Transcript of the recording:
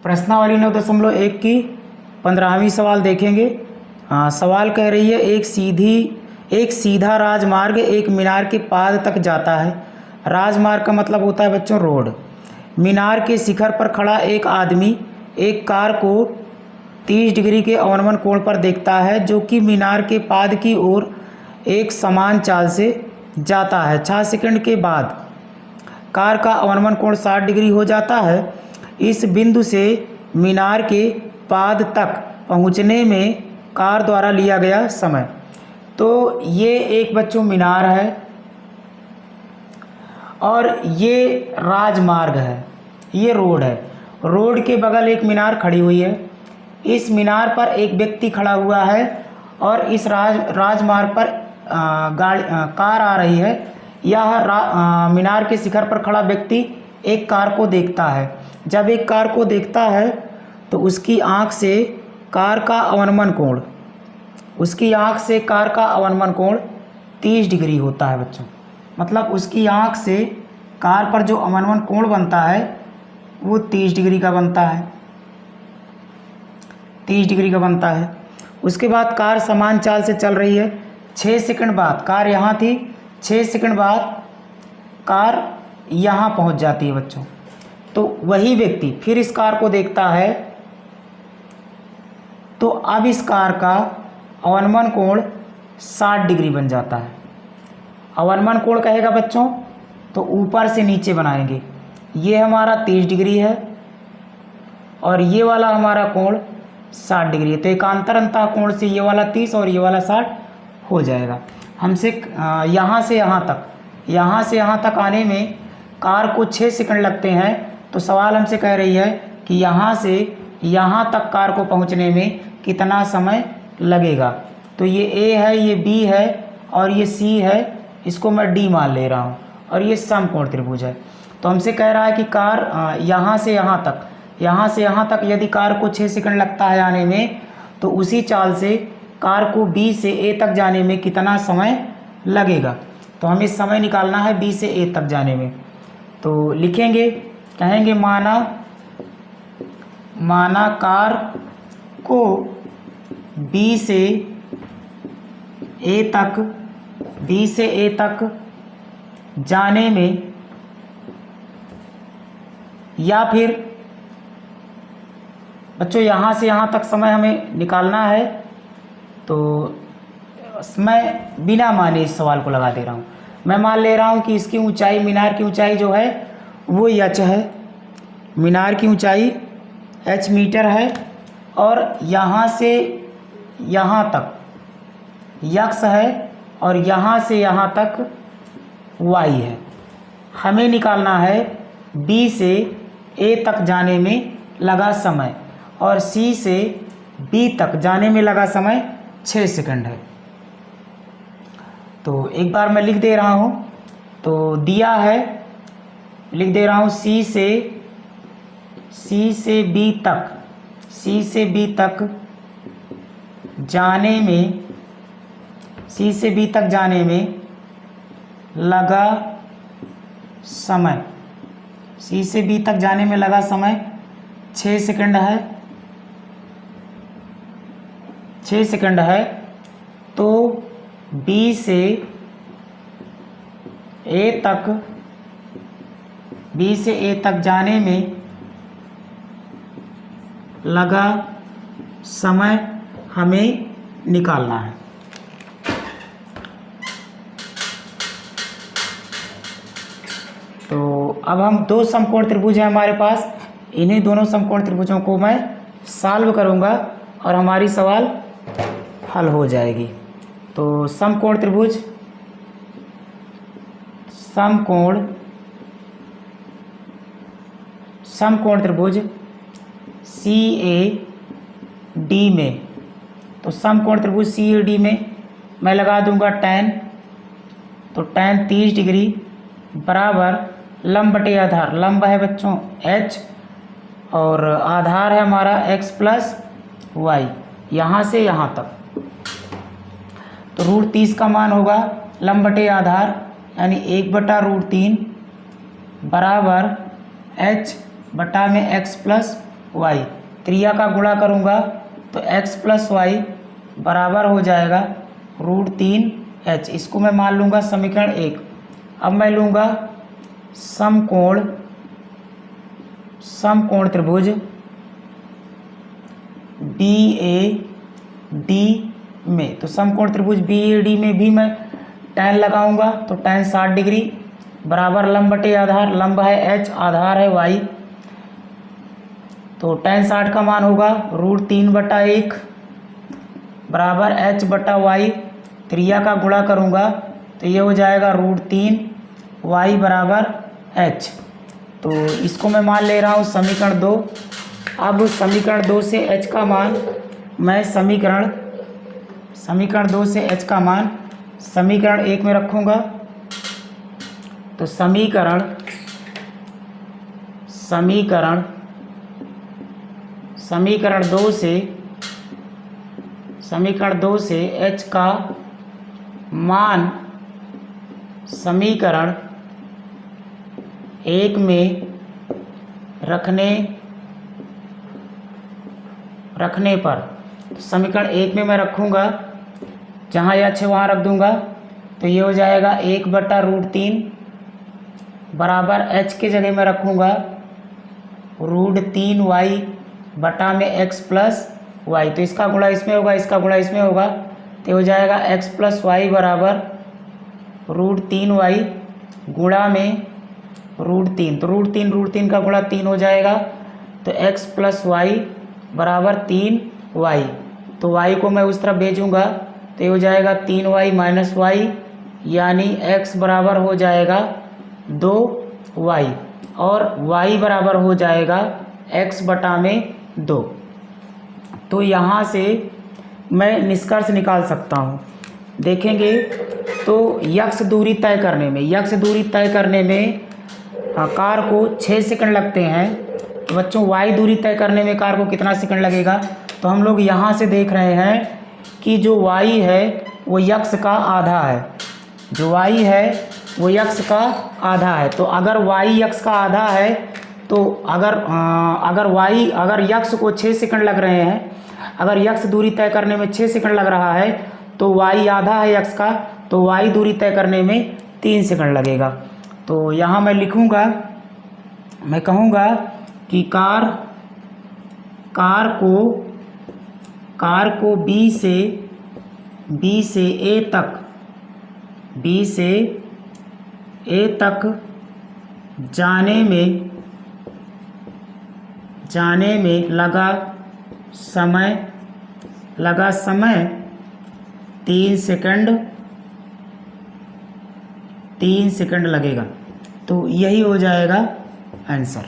प्रश्नावली 9.1 की 15वीं सवाल देखेंगे। सवाल कह रही है एक सीधा राजमार्ग एक मीनार के पाद तक जाता है। राजमार्ग का मतलब होता है बच्चों रोड। मीनार के शिखर पर खड़ा एक आदमी एक कार को 30 डिग्री के अवनमन कोण पर देखता है जो कि मीनार के पाद की ओर एक समान चाल से जाता है। 6 सेकंड के बाद कार का अवनमन कोण 60 डिग्री हो जाता है। इस बिंदु से मीनार के पाद तक पहुंचने में कार द्वारा लिया गया समय। तो ये एक बच्चों मीनार है और ये राजमार्ग है, ये रोड है। रोड के बगल एक मीनार खड़ी हुई है। इस मीनार पर एक व्यक्ति खड़ा हुआ है और इस राजमार्ग पर कार आ रही है। यह मीनार के शिखर पर खड़ा व्यक्ति एक कार को देखता है। जब एक कार को देखता है तो उसकी आंख से कार का अवनमन कोण 30 डिग्री होता है बच्चों। मतलब उसकी आंख से कार पर जो अवनमन कोण बनता है वो 30 डिग्री का बनता है, 30 डिग्री का बनता है। उसके बाद कार समान चाल से चल रही है। 6 सेकंड बाद कार यहाँ थी, 6 सेकंड बाद कार यहाँ पहुँच जाती है बच्चों। तो वही व्यक्ति फिर इस कार को देखता है तो अब इस कार का अवनमन कोण 60 डिग्री बन जाता है। अवनमन कोण कहेगा बच्चों तो ऊपर से नीचे बनाएंगे। ये हमारा 30 डिग्री है और ये वाला हमारा कोण 60 डिग्री है। तो एकांतर अंतः कोण से ये वाला 30 और ये वाला 60 हो जाएगा। हमसे यहाँ से यहाँ तक आने में कार को 6 सेकंड लगते हैं। तो सवाल हमसे कह रही है कि यहाँ से यहाँ तक कार को पहुँचने में कितना समय लगेगा। तो ये ए है, ये बी है और ये सी है, इसको मैं डी मान ले रहा हूँ और ये समकोण त्रिभुज है। तो हमसे कह रहा है कि कार यहाँ से यहाँ तक यदि कार को 6 सेकंड लगता है आने में तो उसी चाल से कार को बी से ए तक जाने में कितना समय लगेगा। तो हमें समय निकालना है बी से ए तक जाने में। तो लिखेंगे, कहेंगे माना कार को बी से ए तक जाने में या फिर बच्चों यहाँ से यहाँ तक समय हमें निकालना है। तो मैं बिना माने इस सवाल को लगा दे रहा हूँ। मैं मान ले रहा हूँ कि इसकी ऊंचाई, मीनार की ऊंचाई जो है वो h है। मीनार की ऊंचाई h मीटर है और यहाँ से यहाँ तक x है और यहाँ से यहाँ तक y है। हमें निकालना है B से A तक जाने में लगा समय और C से B तक जाने में लगा समय 6 सेकंड है। तो एक बार मैं लिख दे रहा हूँ। तो दिया है, लिख दे रहा हूँ C से B तक जाने में लगा समय, C से B तक जाने में लगा समय 6 सेकंड है, 6 सेकंड है। तो B से A तक जाने में लगा समय हमें निकालना है। तो अब हम दो समकोण त्रिभुज हैं हमारे पास, इन्हीं दोनों समकोण त्रिभुजों को मैं सॉल्व करूंगा और हमारी सवाल हल हो जाएगी। तो समकोण त्रिभुज CAD में, तो समकोण त्रिभुज CAD में मैं लगा दूंगा tan। तो tan 30 डिग्री बराबर लंब बटे आधार, लंब है बच्चों h और आधार है हमारा x प्लस वाई, यहाँ से यहाँ तक। तो √30 का मान होगा लंब बटे आधार यानी 1/√3 बराबर h बटा में x प्लस वाई, त्रिया का गुणा करूँगा तो x प्लस वाई बराबर हो जाएगा √3h। इसको मैं मान लूँगा समीकरण 1। अब मैं लूँगा समकोण त्रिभुज BAD में, तो समकोण त्रिभुज BAD में भी मैं tan लगाऊंगा तो tan 60 डिग्री बराबर लंब बटे आधार, लंब है h, आधार है y, तो tan 60 का मान होगा √3/1 बराबर h बटा y। त्रिया का गुणा करूँगा तो ये हो जाएगा √3y बराबर h। तो इसको मैं मान ले रहा हूँ समीकरण 2। अब समीकरण 2 से h का मान मैं समीकरण 2 से h का मान समीकरण 1 में रखूँगा। तो समीकरण 2 से h का मान समीकरण 1 में रखने पर, तो समीकरण 1 में मैं रखूँगा, जहाँ h है वहाँ रख दूँगा, तो ये हो जाएगा 1/√3 बराबर h के जगह में रखूँगा √3y बटा में x प्लस वाई, तो इसका गुणा इसमें होगा, इसका गुणा इसमें होगा, तो हो जाएगा x प्लस वाई बराबर √3y गुणा में √3, तो √3 का गुणा 3 हो जाएगा, तो x प्लस वाई बराबर 3y। तो y को मैं उस तरफ भेजूँगा तो ये हो जाएगा 3y माइनस वाई, यानी x बराबर हो जाएगा 2y और y बराबर हो जाएगा x बटा में 2। तो यहाँ से मैं निष्कर्ष निकाल सकता हूँ। देखेंगे तो यक्ष दूरी तय करने में कार को 6 सेकंड लगते हैं, तो बच्चों y दूरी तय करने में कार को कितना सेकंड लगेगा? तो हम लोग यहाँ से देख रहे हैं कि जो y है वो यक्ष का आधा है, जो y है वो यक्ष का आधा है। तो अगर y यक्ष का आधा है तो अगर यक्ष को 6 सेकंड लग रहे हैं, अगर यक्ष दूरी तय करने में 6 सेकंड लग रहा है तो y आधा है यक्ष का, तो y दूरी तय करने में 3 सेकंड लगेगा। तो यहाँ मैं लिखूँगा, मैं कहूँगा कि कार को B से A तक जाने में लगा समय 3 सेकंड लगेगा। तो यही हो जाएगा आंसर।